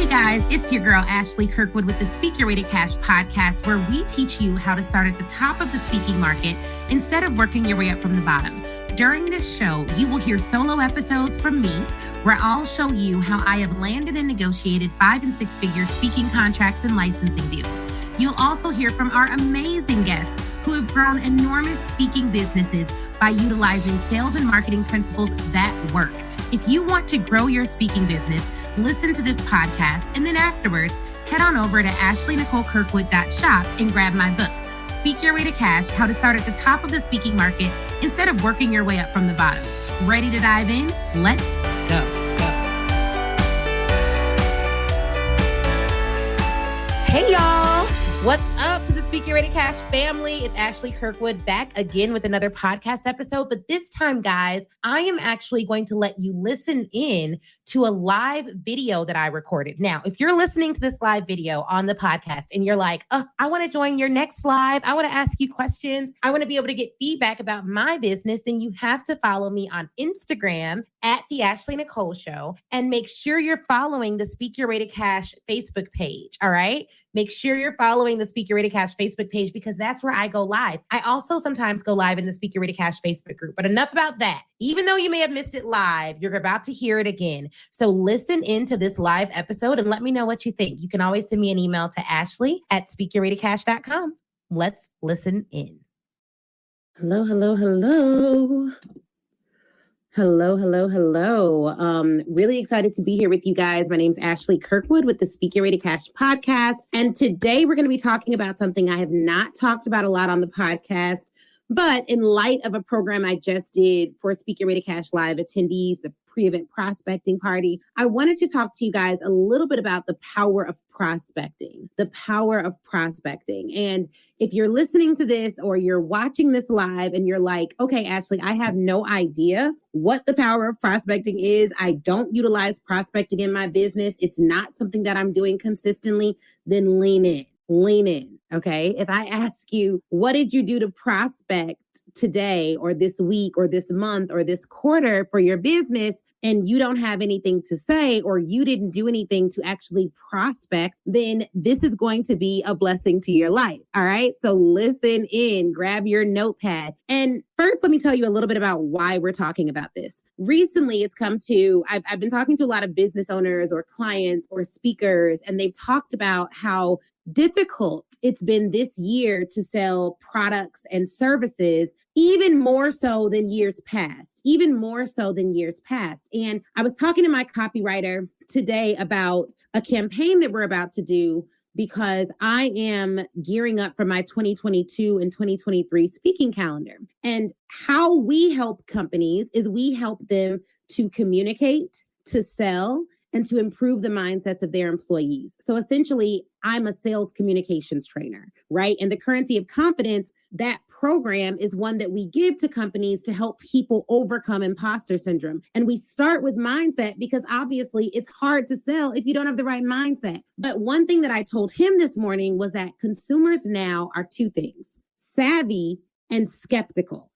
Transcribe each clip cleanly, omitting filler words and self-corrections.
Guys, it's your girl, Ashley Kirkwood with the Speak Your Way to Cash podcast, where we teach you how to start at the top of the speaking market instead of working your way up from the bottom. During this show, you will hear solo episodes from me, where I'll show you how I have landed and negotiated 5- and 6-figure speaking contracts and licensing deals. You'll also hear from our amazing guests who have grown enormous speaking businesses by utilizing sales and marketing principles that work. If you want to grow your speaking business, listen to this podcast, and then afterwards, head on over to ashleynicolekirkwood.shop and grab my book, Speak Your Way to Cash, How to Start at the Top of the Speaking Market Instead of Working Your Way Up from the Bottom. Ready to dive in? Let's go. Hey, y'all. What's up to the Speak Your Way to Cash family? It's Ashley Kirkwood back again with another podcast episode. But this time, guys, I am actually going to let you listen in to a live video that I recorded. Now, if you're listening to this live video on the podcast and you're like, oh, I want to join your next live, I want to ask you questions, I want to be able to get feedback about my business, then you have to follow me on Instagram at the Ashley Nicole Show, and make sure you're following the Speak Your Way to Cash Facebook page. All right. Make sure you're following the Speak Your Way to Cash Facebook page, because that's where I go live. I also sometimes go live in the Speak Your Way to Cash Facebook group, but enough about that. Even though you may have missed it live, you're about to hear it again. So listen into this live episode and let me know what you think. You can always send me an email to ashley@speakyourwaytocash.com. Let's listen in. Hello. Really excited to be here with you guys. My name's Ashley Kirkwood with the Speak Your Way to Cash podcast. And today we're going to be talking about something I have not talked about a lot on the podcast, but in light of a program I just did for Speak Your Way to Cash Live attendees, the pre-event prospecting party, I wanted to talk to you guys a little bit about the power of prospecting, And if you're listening to this or you're watching this live and you're like, okay, Ashley, I have no idea what the power of prospecting is. I don't utilize prospecting in my business. It's not something that I'm doing consistently. Then lean in. Okay. If I ask you, what did you do to prospect today or this week or this month or this quarter for your business, and you don't have anything to say, or you didn't do anything to actually prospect, then this is going to be a blessing to your life. All right. So listen in, grab your notepad. And first, let me tell you a little bit about why we're talking about this. Recently, it's come to, I've been talking to a lot of business owners or clients or speakers, and they've talked about how difficult it's been this year to sell products and services, even more so than years past. And I was talking to my copywriter today about a campaign that we're about to do, because I am gearing up for my 2022 and 2023 speaking calendar. And how we help companies is we help them to communicate, to sell, and to improve the mindsets of their employees. So essentially, I'm a sales communications trainer, right? And the Currency of Confidence, that program is one that we give to companies to help people overcome imposter syndrome. And we start with mindset, because obviously it's hard to sell if you don't have the right mindset. But one thing that I told him this morning was that consumers now are two things: savvy and skeptical.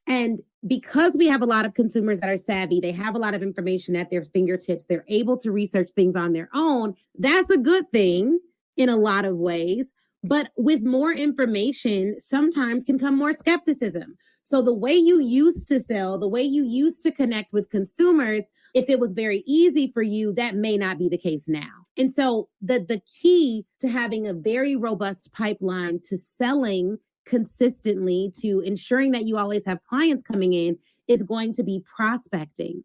And because we have a lot of consumers that are savvy, they have a lot of information at their fingertips, they're able to research things on their own. That's a good thing in a lot of ways. But with more information, sometimes can come more skepticism. So the way you used to sell, the way you used to connect with consumers, if it was very easy for you, that may not be the case now. And so the key to having a very robust pipeline, to selling consistently, to ensuring that you always have clients coming in, is going to be prospecting.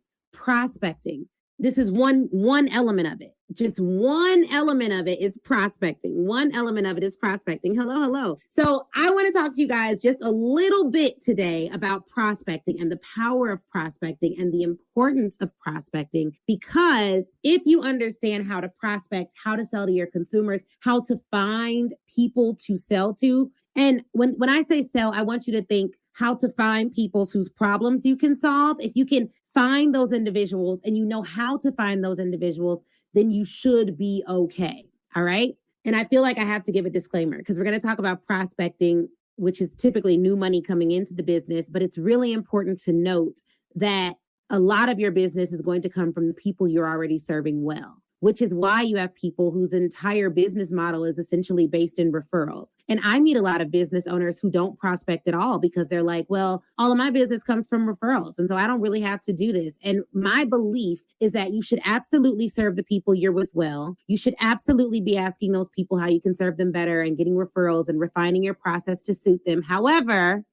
This is one element of it. Just one element of it is prospecting. Hello. So I want to talk to you guys just a little bit today about prospecting and the power of prospecting and the importance of prospecting, because if you understand how to prospect, how to sell to your consumers, how to find people to sell to, and when I say sell, I want you to think how to find people whose problems you can solve. If you can find those individuals and you know how to find those individuals, then you should be okay. All right. And I feel like I have to give a disclaimer, because we're going to talk about prospecting, which is typically new money coming into the business. But it's really important to note that a lot of your business is going to come from the people you're already serving well, which is why you have people whose entire business model is essentially based in referrals. And I meet a lot of business owners who don't prospect at all because they're like, well, all of my business comes from referrals. And so I don't really have to do this. And my belief is that you should absolutely serve the people you're with well. You should absolutely be asking those people how you can serve them better and getting referrals and refining your process to suit them. However,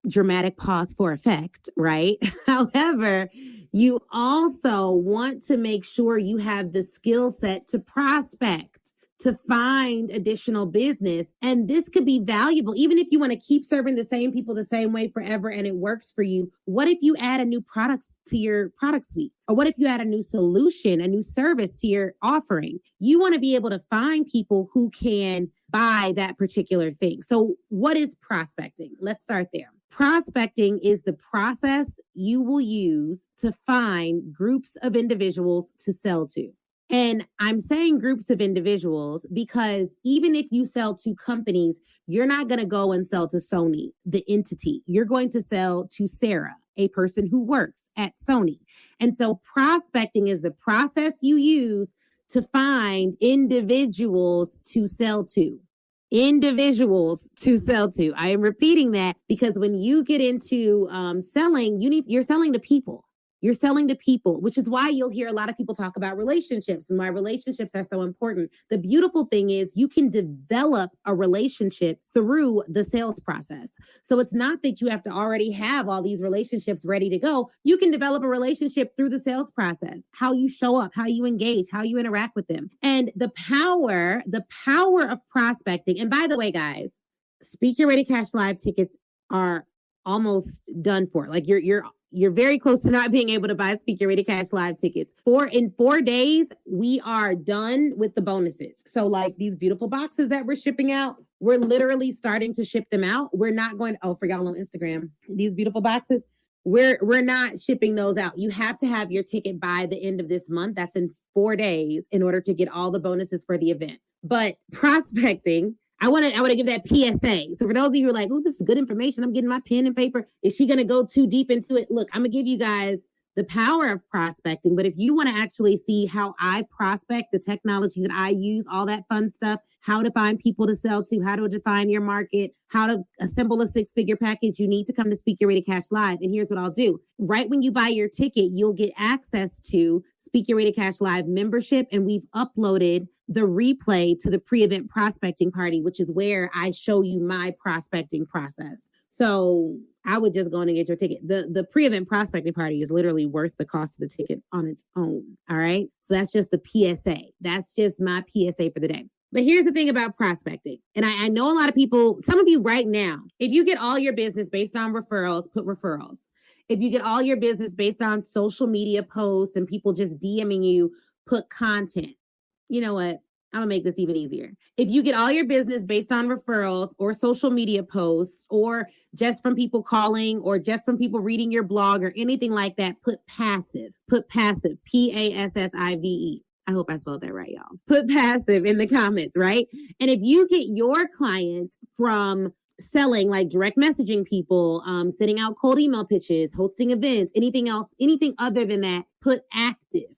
dramatic pause for effect, right? However, you also want to make sure you have the skill set to prospect, to find additional business. And this could be valuable, even if you want to keep serving the same people the same way forever and it works for you. What if you add a new product to your product suite? Or what if you add a new solution, a new service to your offering? You want to be able to find people who can buy that particular thing. So what is prospecting? Let's start there. Prospecting is the process you will use to find groups of individuals to sell to. And I'm saying groups of individuals because even if you sell to companies, you're not going to go and sell to Sony, the entity. You're going to sell to Sarah, a person who works at Sony. And so prospecting is the process you use to find individuals to sell to. Individuals to sell to. I am repeating that because when you get into selling, you're selling to people. You're selling to people, which is why you'll hear a lot of people talk about relationships and why relationships are so important. The beautiful thing is you can develop a relationship through the sales process. So it's not that you have to already have all these relationships ready to go. You can develop a relationship through the sales process, how you show up, how you engage, how you interact with them. And the power of prospecting. And by the way, guys, Speak Your Ready Cash Live tickets are almost done for. Like you're very close to not being able to buy Speak Your Ready Cash Live tickets. In 4 days, we are done with the bonuses. So like these beautiful boxes that we're shipping out, we're literally starting to ship them out. We're not going, for y'all on Instagram, these beautiful boxes, we're not shipping those out. You have to have your ticket by the end of this month. That's in 4 days in order to get all the bonuses for the event. But prospecting, I want to give that PSA. So for those of you who are like, oh, this is good information, I'm getting my pen and paper. Is she going to go too deep into it? Look, I'm going to give you guys the power of prospecting. But if you want to actually see how I prospect, the technology that I use, all that fun stuff, how to find people to sell to, how to define your market, how to assemble a 6-figure package, you need to come to Speak Your Ready Cash Live. And here's what I'll do. Right when you buy your ticket, you'll get access to Speak Your Ready Cash Live membership. And we've uploaded the replay to the pre-event prospecting party, which is where I show you my prospecting process. So I would just go in and get your ticket. The pre-event prospecting party is literally worth the cost of the ticket on its own. All right. So that's just the PSA. That's just my PSA for the day. But here's the thing about prospecting. And I know a lot of people, some of you right now, if you get all your business based on referrals, put referrals. If you get all your business based on social media posts and people just DMing you, put content. You know what? I'm going to make this even easier. If you get all your business based on referrals or social media posts or just from people calling or just from people reading your blog or anything like that, put passive, passive, PASSIVE. I hope I spelled that right, y'all. Put passive in the comments, right? And if you get your clients from selling, like direct messaging people, sending out cold email pitches, hosting events, anything else, anything other than that, put active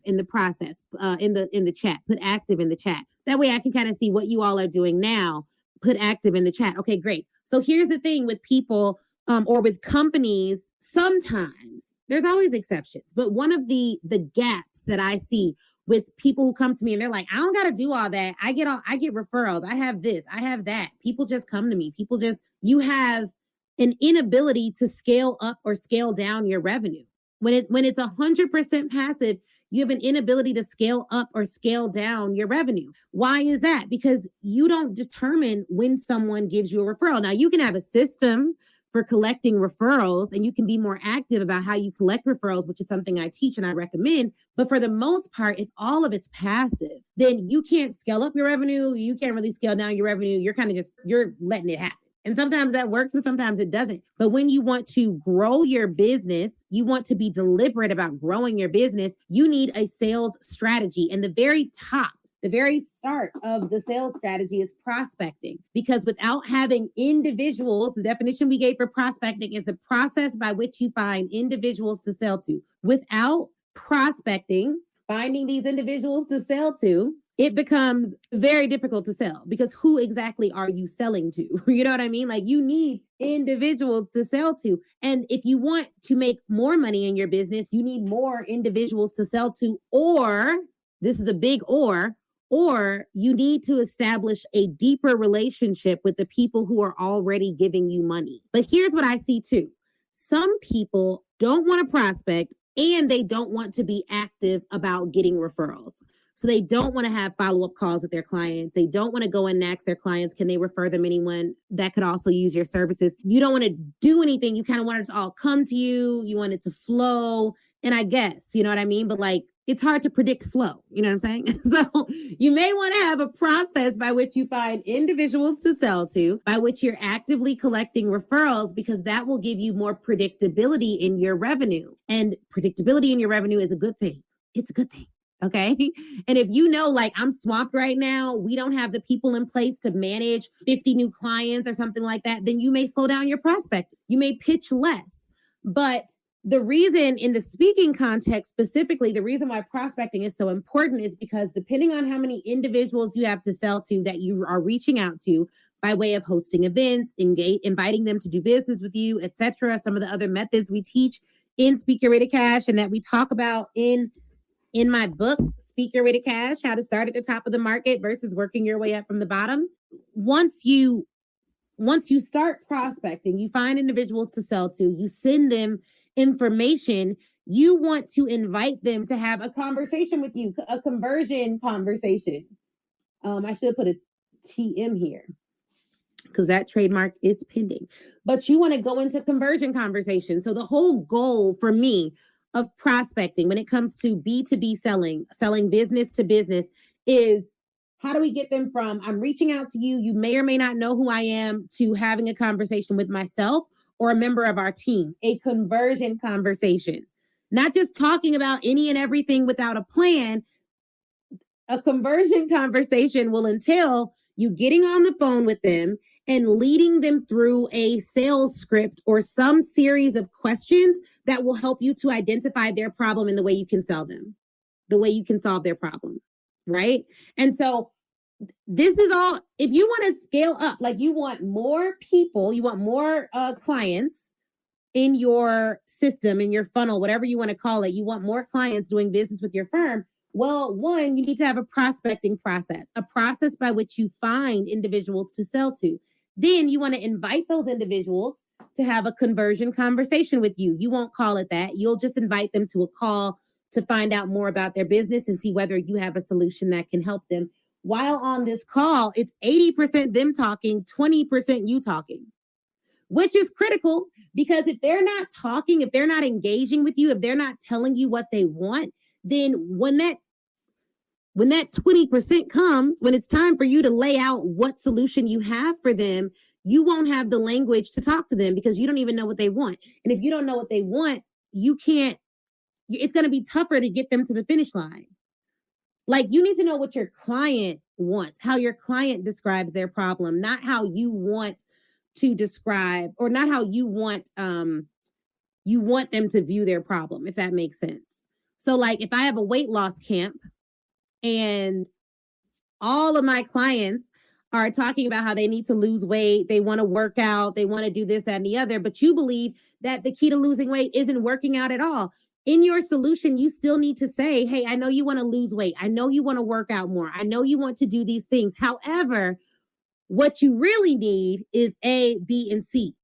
in the process, in the chat, put active in the chat. That way I can kind of see what you all are doing now. Put active in the chat. Okay, great. So here's the thing with people, or with companies, sometimes there's always exceptions, but one of the gaps that I see with people who come to me and they're like, I don't got to do all that. I get referrals. I have this, I have that. People just come to me. You have an inability to scale up or scale down your revenue. When it's 100% passive, you have an inability to scale up or scale down your revenue. Why is that? Because you don't determine when someone gives you a referral. Now you can have a system for collecting referrals and you can be more active about how you collect referrals, which is something I teach and I recommend. But for the most part, if all of it's passive, then you can't scale up your revenue. You can't really scale down your revenue. You're kind of you're letting it happen. And sometimes that works and sometimes it doesn't. But when you want to grow your business, you want to be deliberate about growing your business, you need a sales strategy. And the very top The very start of the sales strategy is prospecting, because without having individuals, the definition we gave for prospecting is the process by which you find individuals to sell to. Without prospecting, finding these individuals to sell to, it becomes very difficult to sell, because who exactly are you selling to? You know what I mean? Like, you need individuals to sell to. And if you want to make more money in your business, you need more individuals to sell to, or this is a big or you need to establish a deeper relationship with the people who are already giving you money. But here's what I see too. Some people don't want to prospect, and they don't want to be active about getting referrals. So they don't want to have follow-up calls with their clients. They don't want to go and ask their clients, can they refer them anyone that could also use your services? You don't want to do anything. You kind of want it to all come to you. You want it to flow. And I guess, you know what I mean? But like, it's hard to predict flow. You know what I'm saying? So you may want to have a process by which you find individuals to sell to, by which you're actively collecting referrals, because that will give you more predictability in your revenue. And predictability in your revenue is a good thing. It's a good thing. Okay. And if you know, like, I'm swamped right now, we don't have the people in place to manage 50 new clients or something like that, then you may slow down your prospect. You may pitch less. But the reason in the speaking context specifically, the reason why prospecting is so important is because depending on how many individuals you have to sell to that you are reaching out to by way of hosting events, inviting them to do business with you, etc., some of the other methods we teach in Speak Your Way to Cash and that we talk about in my book, Speak Your Way to Cash, How to Start at the Top of the Market versus Working Your Way Up from the Bottom. Once you start prospecting, you find individuals to sell to, you send them information, you want to invite them to have a conversation with you, a conversion conversation. I should put a TM here because that trademark is pending. But you want to go into conversion conversation. So the whole goal for me of prospecting when it comes to B2B selling business to business is, how do we get them from I'm reaching out to you, you may or may not know who I am, to having a conversation with myself or a member of our team, a conversion conversation. Not just talking about any and everything without a plan. A conversion conversation will entail you getting on the phone with them and leading them through a sales script or some series of questions that will help you to identify their problem and the way you can sell them, the way you can solve their problem, right? And so this is all, if you want to scale up, like you want more people, you want more clients in your system, in your funnel, whatever you want to call it, you want more clients doing business with your firm. Well, one, you need to have a prospecting process, a process by which you find individuals to sell to. Then you want to invite those individuals to have a conversion conversation with you. You won't call it that. You'll just invite them to a call to find out more about their business and see whether you have a solution that can help them. While on this call, it's 80% them talking, 20% you talking, which is critical, because if they're not talking, if they're not engaging with you, if they're not telling you what they want, then when that 20% comes, when it's time for you to lay out what solution you have for them, you won't have the language to talk to them because you don't even know what they want. And if you don't know what they want, it's going to be tougher to get them to the finish line. Like, you need to know what your client wants, how your client describes their problem, not how you want to describe, or not how you want them to view their problem, if that makes sense. So like, if I have a weight loss camp and all of my clients are talking about how they need to lose weight, they want to work out, they want to do this, that, and the other, but you believe that the key to losing weight isn't working out at all. In your solution, you still need to say, hey, I know you want to lose weight. I know you want to work out more. I know you want to do these things. However, what you really need is A, B, and C.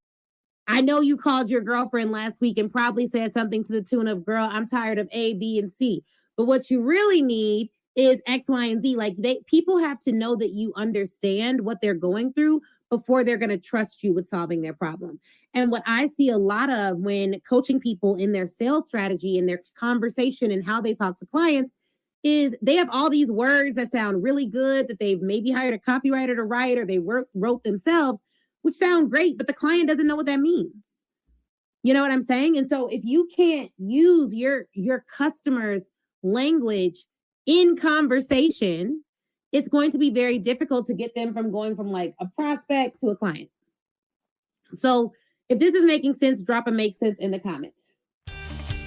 I know you called your girlfriend last week and probably said something to the tune of, girl, I'm tired of A, B, and C. But what you really need is X, Y, and Z. Like, people have to know that you understand what they're going through before they're going to trust you with solving their problem. And what I see a lot of when coaching people in their sales strategy and their conversation and how they talk to clients is they have all these words that sound really good that they've maybe hired a copywriter to write, or they wrote themselves, which sound great, but the client doesn't know what that means. You know what I'm saying? And so if you can't use your customer's language in conversation, it's going to be very difficult to get them from going from like a prospect to a client. So if this is making sense, drop a make sense in the comment.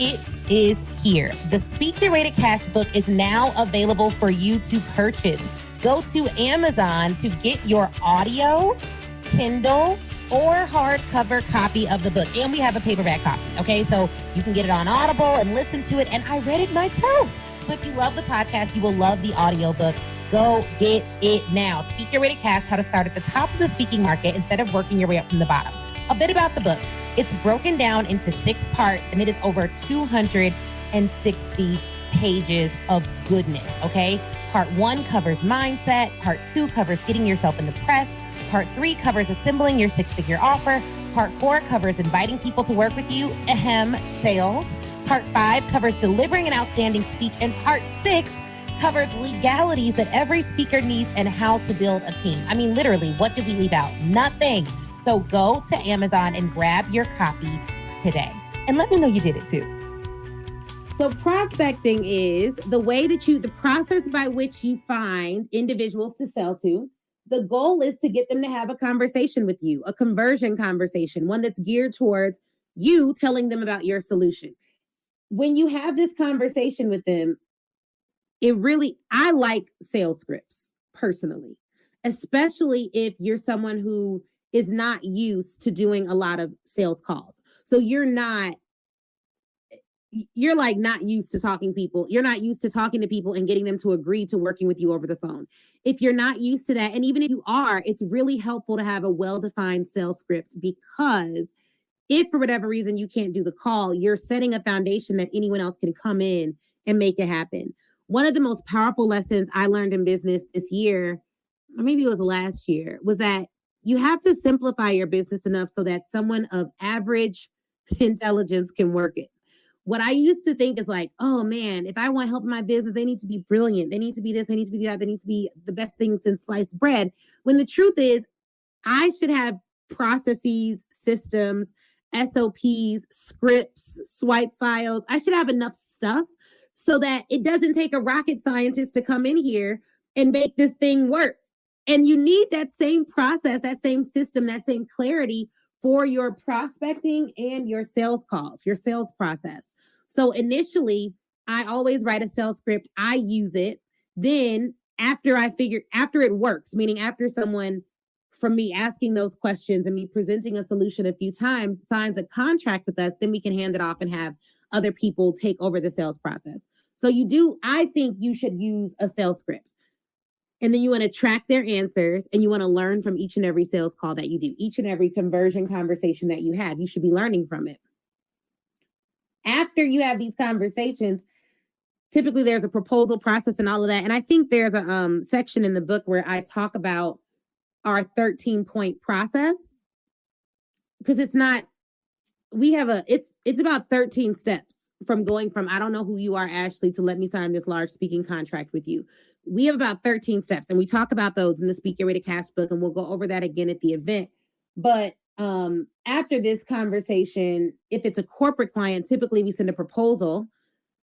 It is here. The Speak Your Way to Cash book is now available for you to purchase. Go to Amazon to get your audio, Kindle, or hardcover copy of the book. And we have a paperback copy, okay? So you can get it on Audible and listen to it. And I read it myself. So if you love the podcast, you will love the audiobook. Go get it now. Speak Your Way to Cash, how to start at the top of the speaking market instead of working your way up from the bottom. A bit about the book. It's broken down into 6 parts, and it is over 260 pages of goodness, okay? Part 1 covers mindset. Part 2 covers getting yourself in the press. Part 3 covers assembling your 6-figure offer. Part 4 covers inviting people to work with you, sales. Part 5 covers delivering an outstanding speech. And Part 6 covers legalities that every speaker needs and how to build a team. I mean, literally, what did we leave out? Nothing. So go to Amazon and grab your copy today. And let me know you did it too. So prospecting is the process by which you find individuals to sell to. The goal is to get them to have a conversation with you, a conversion conversation, one that's geared towards you telling them about your solution. When you have this conversation with them, I like sales scripts personally, especially if you're someone who is not used to doing a lot of sales calls. So you're not used to talking people. You're not used to talking to people and getting them to agree to working with you over the phone. If you're not used to that, and even if you are, it's really helpful to have a well-defined sales script, because if for whatever reason you can't do the call, you're setting a foundation that anyone else can come in and make it happen. One of the most powerful lessons I learned in business this year, or maybe it was last year, was that you have to simplify your business enough so that someone of average intelligence can work it. What I used to think is like, oh man, if I want help in my business, they need to be brilliant. They need to be this, they need to be that, they need to be the best thing since sliced bread. When the truth is, I should have processes, systems, SOPs, scripts, swipe files. I should have enough stuff so that it doesn't take a rocket scientist to come in here and make this thing work. And you need that same process, that same system, that same clarity for your prospecting and your sales calls, your sales process. So initially, I always write a sales script. I use it. Then after it works, meaning after someone from me asking those questions and me presenting a solution a few times signs a contract with us, then we can hand it off and have other people take over the sales process. So I think you should use a sales script. And then you want to track their answers, and you want to learn from each and every sales call that you do, each and every conversion conversation that you have. You should be learning from it. After you have these conversations, typically there's a proposal process and all of that. And I think there's a section in the book where I talk about our 13-point process, because it's about 13 steps from going from, I don't know who you are, Ashley, to let me sign this large speaking contract with you. We have about 13 steps, and we talk about those in the Speak Your Way to Cash book, and we'll go over that again at the event. But after this conversation, if it's a corporate client, typically we send a proposal.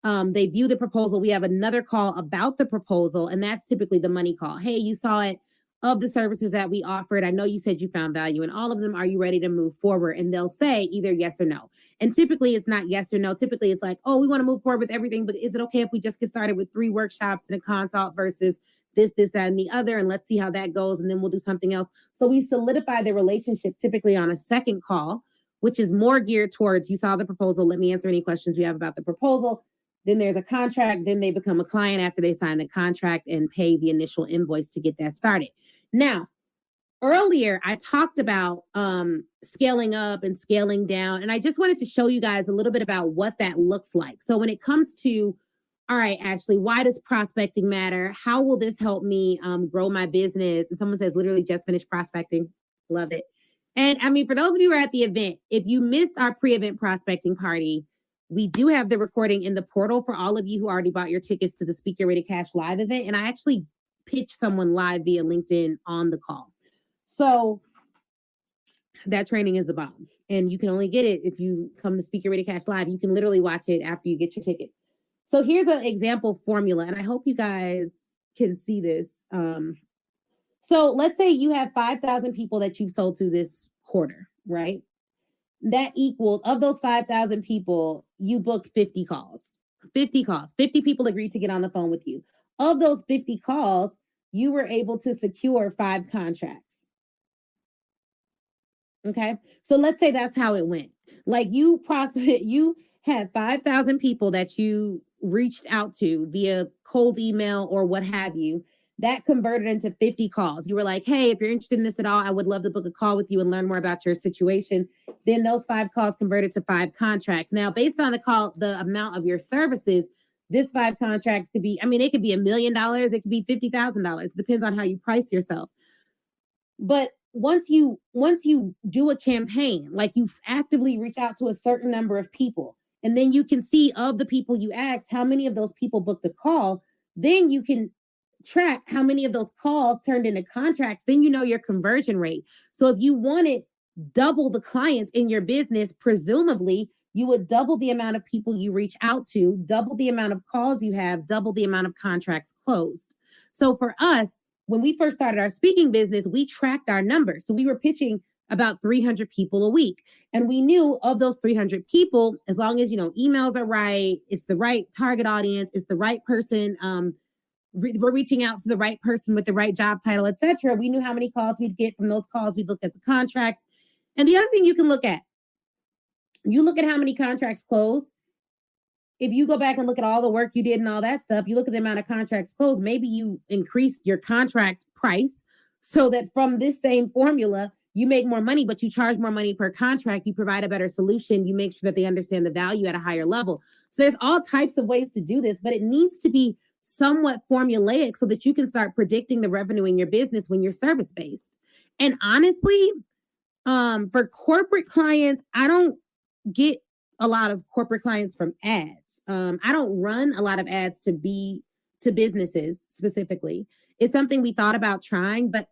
They view the proposal. We have another call about the proposal, and that's typically the money call. Hey, you saw it. Of the services that we offered, I know you said you found value in all of them. Are you ready to move forward? And they'll say either yes or no. And typically it's not yes or no. Typically it's like, oh, we want to move forward with everything, but is it okay if we just get started with 3 workshops and a consult versus this, that, and the other? And let's see how that goes. And then we'll do something else. So we solidify the relationship typically on a second call, which is more geared towards, you saw the proposal. Let me answer any questions you have about the proposal. Then there's a contract. Then they become a client after they sign the contract and pay the initial invoice to get that started. Now, earlier, I talked about scaling up and scaling down, and I just wanted to show you guys a little bit about what that looks like. So when it comes to, all right, Ashley, why does prospecting matter? How will this help me grow my business? And someone says, literally just finished prospecting. Love it. And I mean, for those of you who are at the event, if you missed our pre-event prospecting party, we do have the recording in the portal for all of you who already bought your tickets to the Speak Your Way to Cash live event. And I actually pitch someone live via LinkedIn on the call. So that training is the bomb. And you can only get it if you come to Speak Your Way to Cash live. You can literally watch it after you get your ticket. So here's an example formula. And I hope you guys can see this. So let's say you have 5,000 people that you've sold to this quarter, right? That equals, of those 5,000 people, you booked 50 calls. 50 calls. 50 people agreed to get on the phone with you. Of those 50 calls, you were able to secure 5 contracts. Okay. So let's say that's how it went. Like you had 5,000 people that you reached out to via cold email or what have you. That converted into 50 calls. You were like, hey, if you're interested in this at all, I would love to book a call with you and learn more about your situation. Then those 5 calls converted to 5 contracts. Now, based on the amount of your services, this 5 contracts could be, it could be $1 million. It could be $50,000. It depends on how you price yourself. But once you do a campaign, like you actively reach out to a certain number of people, and then you can see of the people you asked, how many of those people booked a call, then you can track how many of those calls turned into contracts. Then you know your conversion rate. So if you wanted double the clients in your business, presumably you would double the amount of people you reach out to, double the amount of calls you have, double the amount of contracts closed. So for us, when we first started our speaking business, we tracked our numbers. So we were pitching about 300 people a week. And we knew of those 300 people, as long as, emails are right, it's the right target audience, it's the right person, we're reaching out to the right person with the right job title, etc. We knew how many calls we'd get. From those calls, we'd look at the contracts. And the other thing you can look at, you look at how many contracts closed. If you go back and look at all the work you did and all that stuff, you look at the amount of contracts closed, maybe you increase your contract price so that from this same formula, you make more money, but you charge more money per contract. You provide a better solution. You make sure that they understand the value at a higher level. So there's all types of ways to do this, but it needs to be somewhat formulaic so that you can start predicting the revenue in your business when you're service-based. And honestly, for corporate clients, I don't get a lot of corporate clients from ads. I don't run a lot of ads to businesses specifically. It's something we thought about trying, but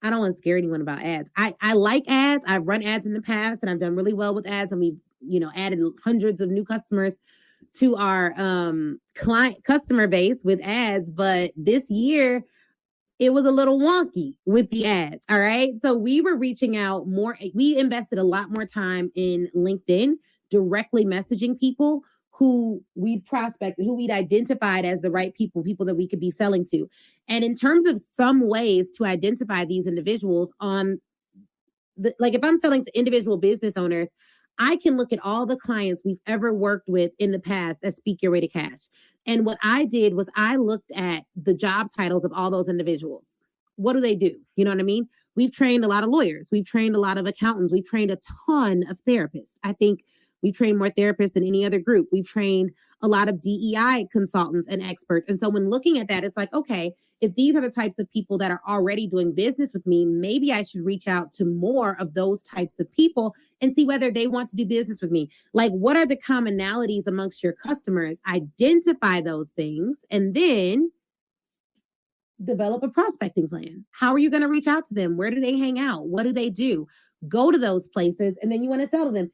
I don't want to scare anyone about ads. I like ads. I've run ads in the past and I've done really well with ads, and we've, added hundreds of new customers to our client customer base with ads. But this year it was a little wonky with the ads. All right. So we were reaching out more. We invested a lot more time in LinkedIn, directly messaging people who we'd prospected, who we'd identified as the right people that we could be selling to. And in terms of some ways to identify these individuals like if I'm selling to individual business owners, I can look at all the clients we've ever worked with in the past that speak your way to cash. And what I did was I looked at the job titles of all those individuals. What do they do? You know what I mean? We've trained a lot of lawyers. We've trained a lot of accountants. We've trained a ton of therapists. I think we train more therapists than any other group. We've trained a lot of DEI consultants and experts. And so when looking at that, it's like, okay, if these are the types of people that are already doing business with me, maybe I should reach out to more of those types of people and see whether they want to do business with me. Like, what are the commonalities amongst your customers? Identify those things and then develop a prospecting plan. How are you going to reach out to them? Where do they hang out? What do they do? Go to those places, and then you want to sell to them.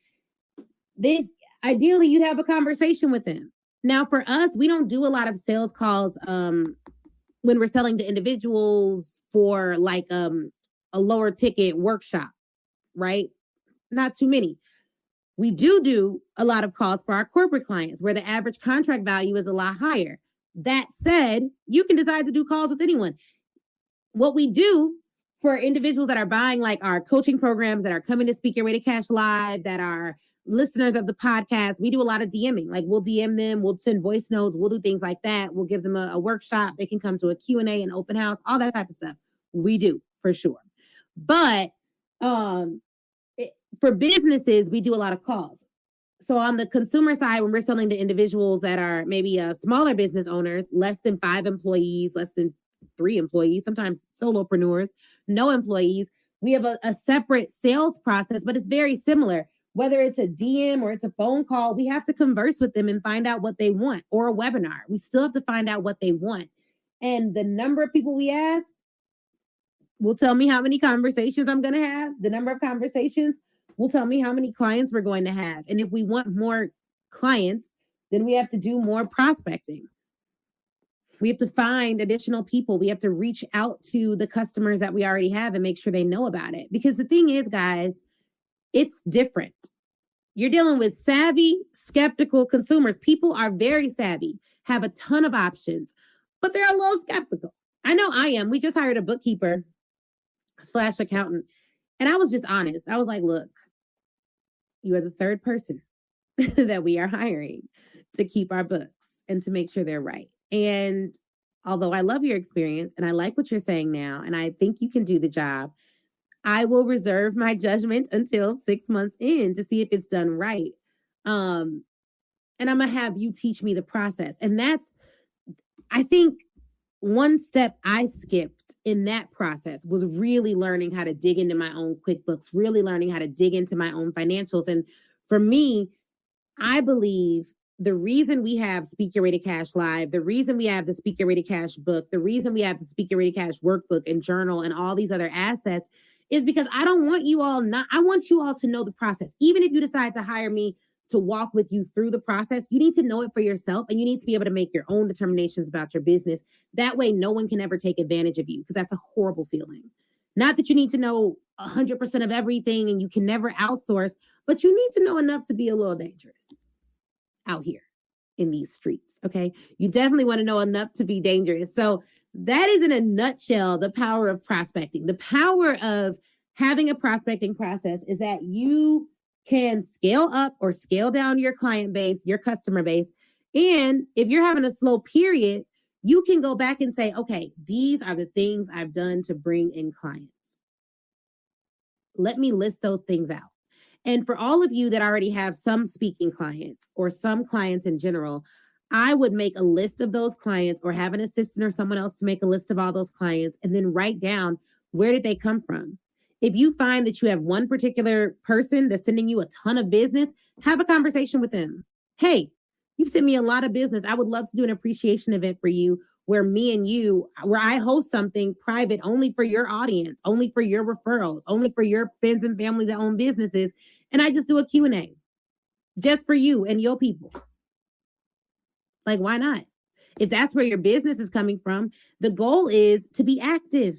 Ideally, you'd have a conversation with them. Now, for us, we don't do a lot of sales calls when we're selling to individuals for like a lower ticket workshop, right? Not too many. We do a lot of calls for our corporate clients where the average contract value is a lot higher. That said, you can decide to do calls with anyone. What we do for individuals that are buying like our coaching programs, that are coming to Speak Your Way to Cash Live, that are listeners of the podcast, we do a lot of DMing. Like we'll DM them, we'll send voice notes, we'll do things like that. We'll give them a workshop. They can come to a Q&A, an open house, all that type of stuff. We do for sure. But for businesses, we do a lot of calls. So on the consumer side, when we're selling to individuals that are maybe smaller business owners, less than 5 employees, less than 3 employees, sometimes solopreneurs, no employees, we have a separate sales process, but it's very similar. Whether it's a DM or it's a phone call, we have to converse with them and find out what they want, or a webinar. We still have to find out what they want. And the number of people we ask will tell me how many conversations I'm going to have. The number of conversations will tell me how many clients we're going to have. And if we want more clients, then we have to do more prospecting. We have to find additional people. We have to reach out to the customers that we already have and make sure they know about it. Because the thing is, guys, it's different. You're dealing with savvy, skeptical consumers. People are very savvy, have a ton of options, but they're a little skeptical. I know I am. We just hired a bookkeeper / accountant. And I was just honest. I was like, look, you are the third person that we are hiring to keep our books and to make sure they're right. And although I love your experience and I like what you're saying now, and I think you can do the job, I will reserve my judgment until 6 months in to see if it's done right. And I'm going to have you teach me the process. And that's, I think, one step I skipped in that process was really learning how to dig into my own QuickBooks, really learning how to dig into my own financials. And for me, I believe the reason we have Speak Your Way to Cash Live, the reason we have the Speak Your Way to Cash book, the reason we have the Speak Your Way to Cash workbook and journal and all these other assets is because I want you all to know the process. Even if you decide to hire me to walk with you through the process, you need to know it for yourself and you need to be able to make your own determinations about your business. That way, no one can ever take advantage of you because that's a horrible feeling. Not that you need to know 100% of everything and you can never outsource, but you need to know enough to be a little dangerous out here in these streets, okay? You definitely want to know enough to be dangerous. So that is in a nutshell the power of prospecting. The power of having a prospecting process is that you can scale up or scale down your client base, your customer base. And if you're having a slow period, you can go back and say, okay, these are the things I've done to bring in clients. Let me list those things out. And for all of you that already have some speaking clients or some clients in general, I would make a list of those clients or have an assistant or someone else to make a list of all those clients and then write down where did they come from. If you find that you have one particular person that's sending you a ton of business, have a conversation with them. Hey, you've sent me a lot of business. I would love to do an appreciation event for you where I host something private only for your audience, only for your referrals, only for your friends and family that own businesses. And I just do a Q&A just for you and your people. Like, why not? If that's where your business is coming from, the goal is to be active,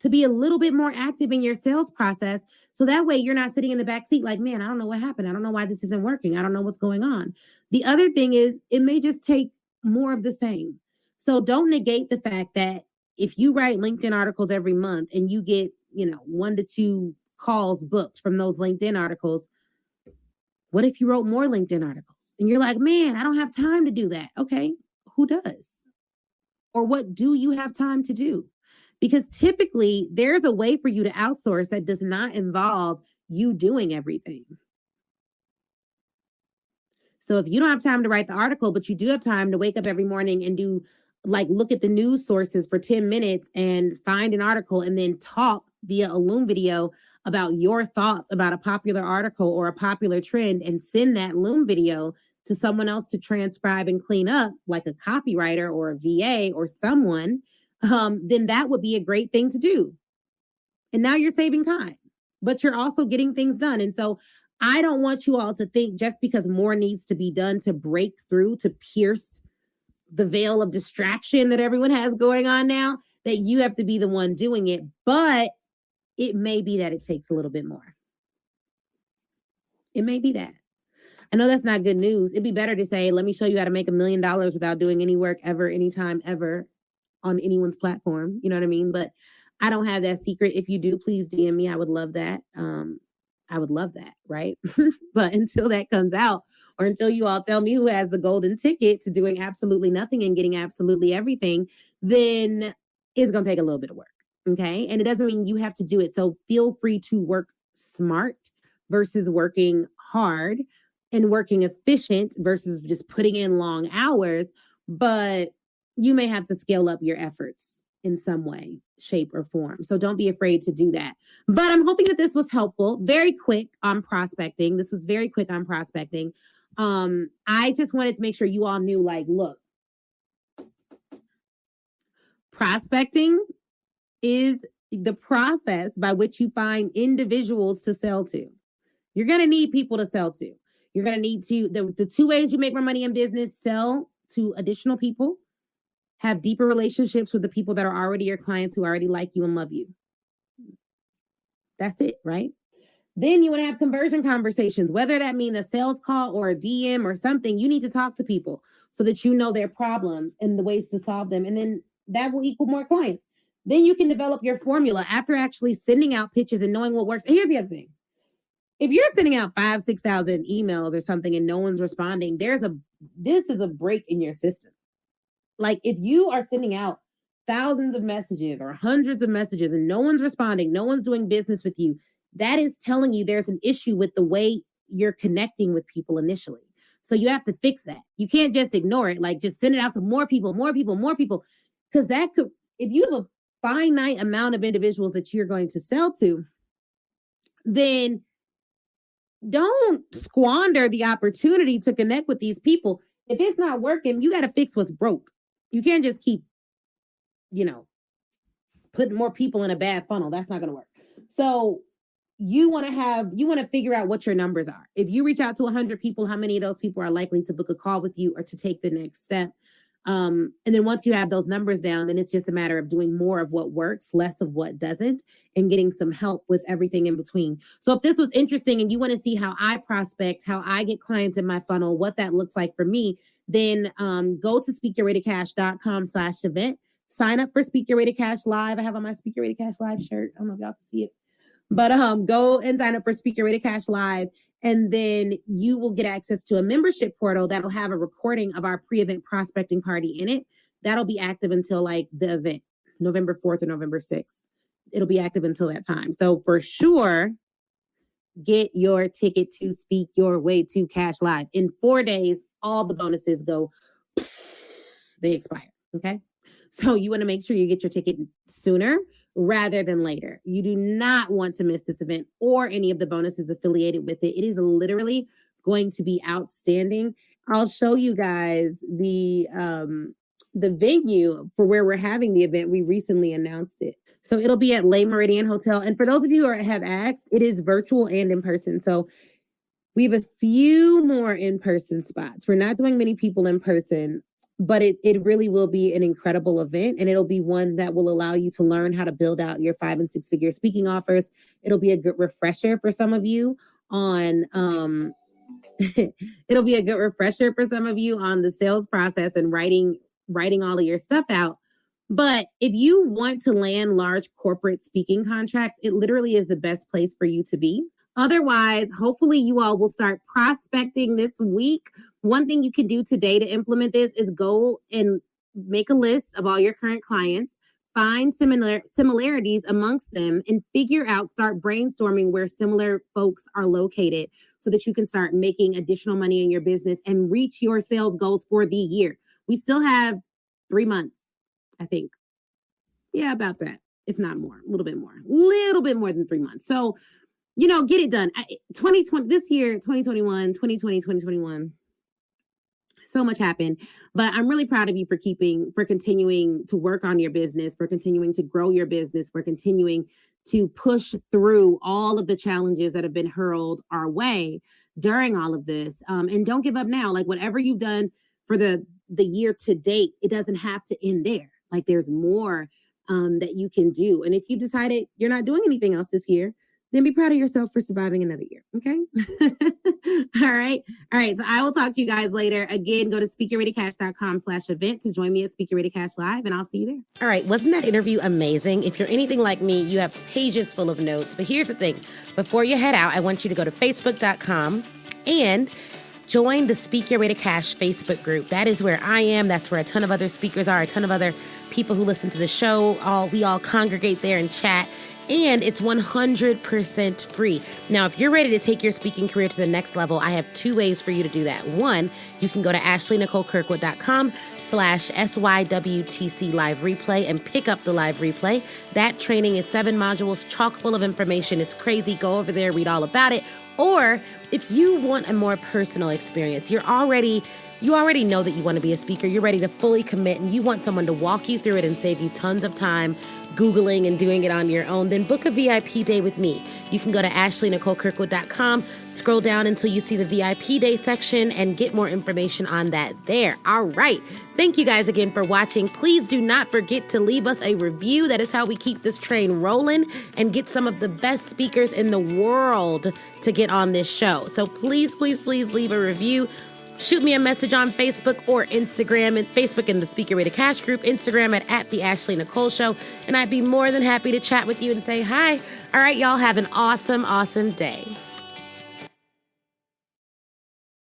to be a little bit more active in your sales process. So that way you're not sitting in the back seat like, man, I don't know what happened. I don't know why this isn't working. I don't know what's going on. The other thing is it may just take more of the same. So don't negate the fact that if you write LinkedIn articles every month and you get, 1 to 2 calls booked from those LinkedIn articles, what if you wrote more LinkedIn articles? And you're like, man, I don't have time to do that. Okay, who does? Or what do you have time to do? Because typically there's a way for you to outsource that does not involve you doing everything. So if you don't have time to write the article, but you do have time to wake up every morning and look at the news sources for 10 minutes and find an article and then talk via a Loom video about your thoughts about a popular article or a popular trend and send that Loom video to someone else to transcribe and clean up, like a copywriter or a VA or someone, then that would be a great thing to do. And now you're saving time, but you're also getting things done. And so I don't want you all to think just because more needs to be done to break through, to pierce the veil of distraction that everyone has going on now, that you have to be the one doing it. But it may be that it takes a little bit more. It may be that. I know that's not good news. It'd be better to say, let me show you how to make $1 million without doing any work ever, anytime, ever on anyone's platform. You know what I mean? But I don't have that secret. If you do, please DM me. I would love that. I would love that, right? But until that comes out, or until you all tell me who has the golden ticket to doing absolutely nothing and getting absolutely everything, then it's going to take a little bit of work. Okay. And it doesn't mean you have to do it. So feel free to work smart versus working hard, and working efficient versus just putting in long hours. But you may have to scale up your efforts in some way, shape, or form. So don't be afraid to do that. But I'm hoping that this was helpful. Very quick on prospecting. This was very quick on prospecting. I just wanted to make sure you all knew, look, prospecting is the process by which you find individuals to sell to. You're going to need people to sell to. You're going to need to, the 2 ways you make more money in business, sell to additional people Have deeper relationships with the people that are already your clients who already like you and love you. That's it, right? Then you want to have conversion conversations, whether that means a sales call or a DM or something. You need to talk to people so that you know their problems and the ways to solve them. And then that will equal more clients. Then you can develop your formula after actually sending out pitches and knowing what works. And here's the other thing. If you're sending out 5,000, 6,000 emails or something and no one's responding, this is a break in your system. Like if you are sending out thousands of messages or hundreds of messages and no one's responding, no one's doing business with you, that is telling you there's an issue with the way you're connecting with people initially. So you have to fix that. You can't just ignore it. Like just send it out to more people. Because that could, if you have a finite amount of individuals that you're going to sell to, then don't squander the opportunity to connect with these people. If it's not working, you got to fix what's broke. You can't just keep, putting more people in a bad funnel. That's not going to work. So you want to figure out what your numbers are. If you reach out to 100 people, how many of those people are likely to book a call with you or to take the next step? And then once you have those numbers down, then it's just a matter of doing more of what works, less of what doesn't, and getting some help with everything in between. So if this was interesting and you want to see how I prospect, how I get clients in my funnel, what that looks like for me, then go to speakyourwaytocash.com/event. Sign up for Speak Your Way to Cash Live. I have on my Speak Your Way to Cash Live shirt. I don't know if y'all can see it. But go and sign up for Speak Your Way to Cash Live. And then you will get access to a membership portal that'll have a recording of our pre-event prospecting party in it. That'll be active until like the event, November 4th or November 6th. It'll be active until that time. So for sure, get your ticket to Speak Your Way to Cash Live. In 4 days, all the bonuses they expire. Okay. So you want to make sure you get your ticket sooner rather than later. You do not want to miss this event or any of the bonuses affiliated with it. It is literally going to be outstanding. I'll show you guys the venue for where we're having the event. We recently announced it. So it'll be at Le Meridian Hotel. And for those of you who have asked, it is virtual and in person. So we have a few more in-person spots. We're not doing many people in person, but it really will be an incredible event, and it'll be one that will allow you to learn how to build out your 5- and 6-figure speaking offers. It'll be a good refresher for some of you on it'll be a good refresher for some of you on the sales process and writing all of your stuff out. But if you want to land large corporate speaking contracts, it literally is the best place for you to be. Otherwise, hopefully you all will start prospecting this week. One thing you can do today to implement this is go and make a list of all your current clients, find similarities amongst them, and start brainstorming where similar folks are located so that you can start making additional money in your business and reach your sales goals for the year. We still have 3 months, I think. Yeah, about that, if not more, a little bit more than 3 months. So, get it done. 2020, this year, 2021, 2020, 2021. So much happened, but I'm really proud of you for continuing to work on your business, for continuing to grow your business, for continuing to push through all of the challenges that have been hurled our way during all of this. And don't give up now. Like whatever you've done for the year to date, it doesn't have to end there. Like there's more that you can do. And if you decided you're not doing anything else this year, then be proud of yourself for surviving another year. Okay. All right. So I will talk to you guys later. Again, go to speakyourwaytocash.com/event to join me at Speak Your Way to Cash Live, and I'll see you there. All right. Wasn't that interview amazing? If you're anything like me, you have pages full of notes. But here's the thing. Before you head out, I want you to go to facebook.com and join the Speak Your Way to Cash Facebook group. That is where I am. That's where a ton of other speakers are, a ton of other people who listen to the show. We all congregate there and chat. And it's 100% free. Now, if you're ready to take your speaking career to the next level, I have 2 ways for you to do that. One, you can go to ashleynicolekirkwood.com/SYWTC live replay and pick up the live replay. That training is 7 modules, chock full of information. It's crazy. Go over there, read all about it. Or if you want a more personal experience, you already know that you want to be a speaker. You're ready to fully commit and you want someone to walk you through it and save you tons of time Googling and doing it on your own, then book a VIP day with me. You can go to ashleynicolekirkwood.com, scroll down until you see the VIP day section, and get more information on that there. All right. Thank you guys again for watching. Please do not forget to leave us a review. That is how we keep this train rolling and get some of the best speakers in the world to get on this show. So please, please, please leave a review. Shoot me a message on Facebook or Instagram, and Facebook in the Speaker Ready Cash group, Instagram at The Ashley Nicole Show. And I'd be more than happy to chat with you and say hi. All right, y'all have an awesome, awesome day.